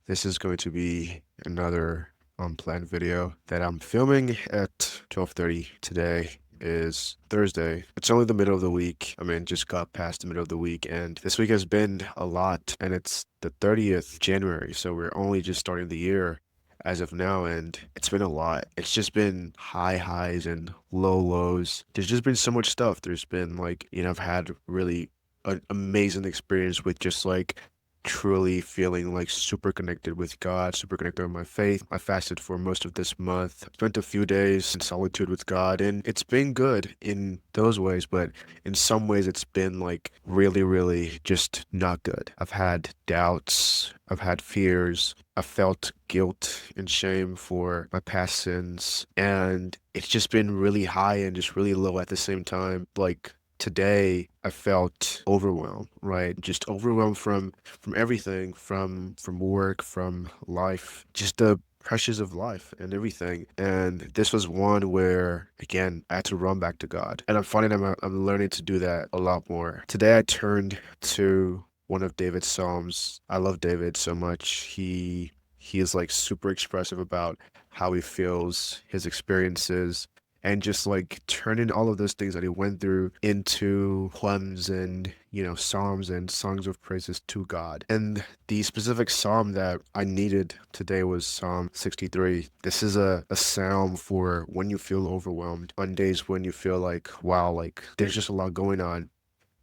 This is going to be another unplanned video that I'm filming at 12:30 today. Is Thursday. It's only the middle of the week. I mean, just got past the middle of the week, and this week has been a lot, and it's the 30th January, so we're only just starting the year as of now, and it's been a lot. It's just been high highs and low lows. There's just been so much stuff. There's been like, I've had really an amazing experience with just like truly feeling like super connected with God, super connected with my faith. I fasted for most of this month, spent a few days in solitude with God, and it's been good in those ways, but in some ways it's been like really, really just not good. I've had doubts, I've had fears, I felt guilt and shame for my past sins, and it's just been really high and just really low at the same time. Like today I felt overwhelmed, right? Just overwhelmed from everything, from work, from life, just the pressures of life and everything. And this was one where again I had to run back to God. And I'm finding I'm learning to do that a lot more. Today I turned to one of David's Psalms. I love David so much. He is like super expressive about how he feels, his experiences, and just like turning all of those things that he went through into hymns and psalms and songs of praises to God. And the specific psalm that I needed today was Psalm 63. This is a psalm for when you feel overwhelmed, on days when you feel like, wow, like there's just a lot going on,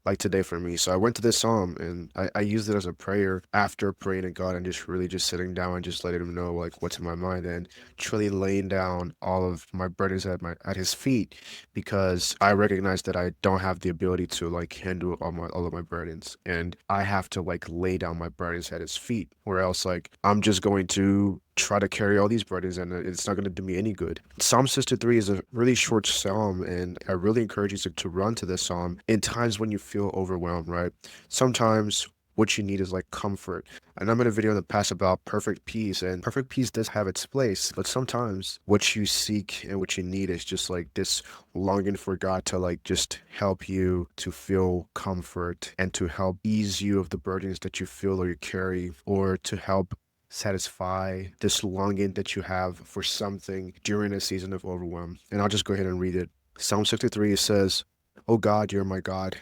like today for me. So I went to this psalm and I used it as a prayer after praying to God and just really just sitting down and just letting him know like what's in my mind, and truly laying down all of my burdens at his feet, because I recognize that I don't have the ability to like handle all of my burdens, and I have to like lay down my burdens at his feet, or else like I'm just going to try to carry all these burdens and it's not going to do me any good. Psalm 63 is a really short psalm, and I really encourage you to run to this psalm in times when you feel overwhelmed, right? Sometimes what you need is like comfort. And I made a video in the past about perfect peace, and perfect peace does have its place, but sometimes what you seek and what you need is just like this longing for God to like just help you to feel comfort and to help ease you of the burdens that you feel or you carry, or to help satisfy this longing that you have for something during a season of overwhelm. And I'll just go ahead and read it. Psalm 63 says, "O God, you're my God.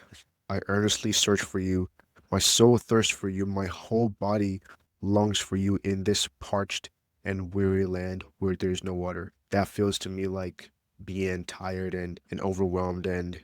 I earnestly search for you. My soul thirsts for you. My whole body longs for you in this parched and weary land where there's no water." That feels to me like being tired and overwhelmed and,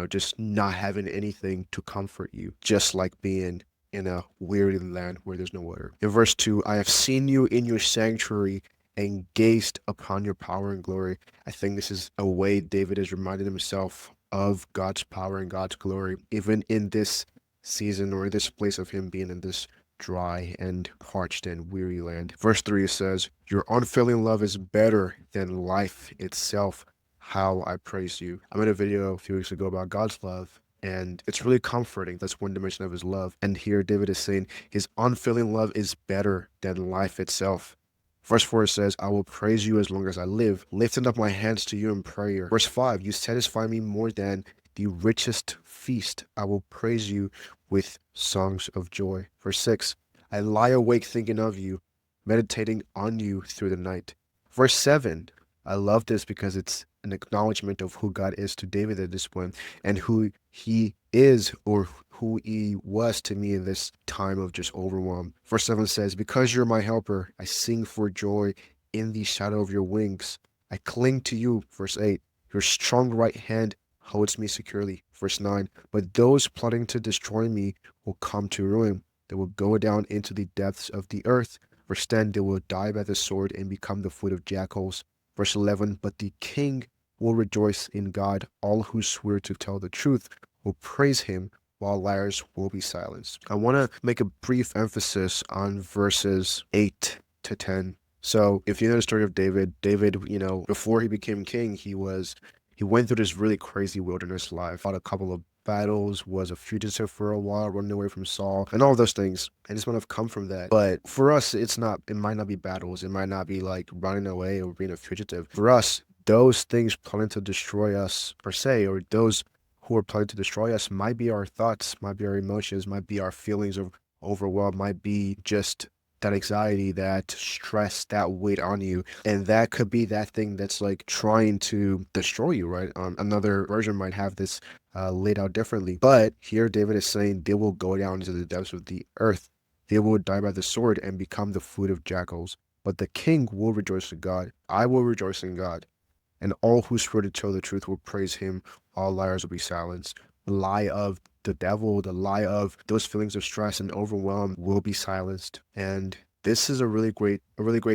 just not having anything to comfort you, just like being in a weary land where there's no water. In verse 2, "I have seen you in your sanctuary and gazed upon your power and glory." I think this is a way David is reminding himself of God's power and God's glory, even in this season or this place of him being in this dry and parched and weary land. Verse 3 says, "Your unfailing love is better than life itself. How I praise you." I made a video a few weeks ago about God's love, and it's really comforting. That's one dimension of his love. And here David is saying his unfailing love is better than life itself. Verse 4 says, "I will praise you as long as I live, lifting up my hands to you in prayer." Verse 5, "You satisfy me more than the richest feast. I will praise you with songs of joy." Verse 6, "I lie awake thinking of you, meditating on you through the night." Verse 7, I love this because it's an acknowledgement of who God is to David at this point, and who he is, or who he was to me in this time of just overwhelm. Verse 7 says, "Because you're my helper, I sing for joy in the shadow of your wings. I cling to you." Verse 8, "Your strong right hand holds me securely." Verse 9, "But those plotting to destroy me will come to ruin. They will go down into the depths of the earth." Verse 10, "They will die by the sword and become the food of jackals." Verse 11, "But the king will rejoice in God. All who swear to tell the truth will praise him, while liars will be silenced." I want to make a brief emphasis on verses 8 to 10. So if you know the story of David, before he became king, he went through this really crazy wilderness life, fought a couple of battles, was a fugitive for a while, running away from Saul, and all of those things. I just want to come from that. But for us, it might not be battles. It might not be like running away or being a fugitive. For us, those things planning to destroy us per se, or those who are planning to destroy us, might be our thoughts, might be our emotions, might be our feelings of overwhelm, might be just that anxiety, that stress, that weight on you. And that could be that thing that's like trying to destroy you, right? Another version might have this laid out differently. But here David is saying they will go down into the depths of the earth. They will die by the sword and become the food of jackals. But the king will rejoice in God. I will rejoice in God. And all who swear to tell the truth will praise him. All liars will be silenced. The lie of the devil, the lie of those feelings of stress and overwhelm will be silenced. And this is a really great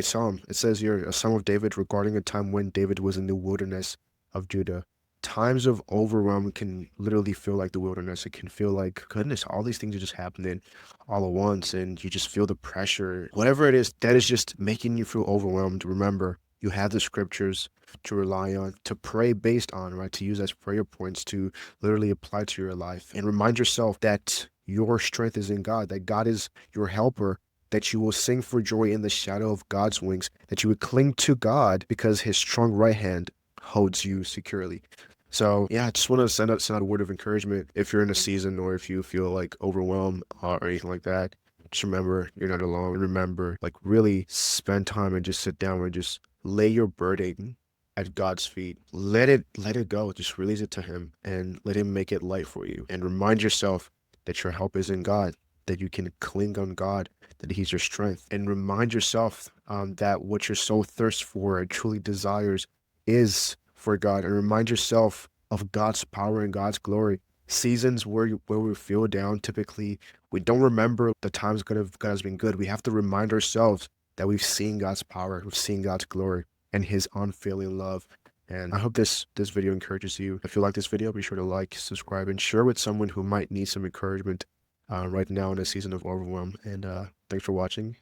psalm. It says here, a psalm of David regarding a time when David was in the wilderness of Judah. Times of overwhelm can literally feel like the wilderness. It can feel like, goodness, all these things are just happening all at once, and you just feel the pressure. Whatever it is that is just making you feel overwhelmed, remember, you have the scriptures to rely on, to pray based on, right? To use as prayer points to literally apply to your life. And remind yourself that your strength is in God, that God is your helper, that you will sing for joy in the shadow of God's wings, that you would cling to God because his strong right hand holds you securely. So yeah, I just want to send out a word of encouragement if you're in a season or if you feel like overwhelmed or anything like that. Just remember you're not alone. Remember, like really spend time and just sit down and just lay your burden at God's feet. Let it go. Just release it to him and let him make it light for you. And remind yourself that your help is in God, that you can cling on God, that he's your strength. And remind yourself that what your soul thirsts for and truly desires is for God. And remind yourself of God's power and God's glory. Seasons where we feel down, typically we don't remember the times God has been good. We have to remind ourselves that we've seen God's power, we've seen God's glory and his unfailing love. And I hope this video encourages you. If you like this video, be sure to like, subscribe, and share with someone who might need some encouragement right now in a season of overwhelm. And thanks for watching.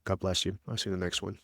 God bless you. I'll see you in the next one.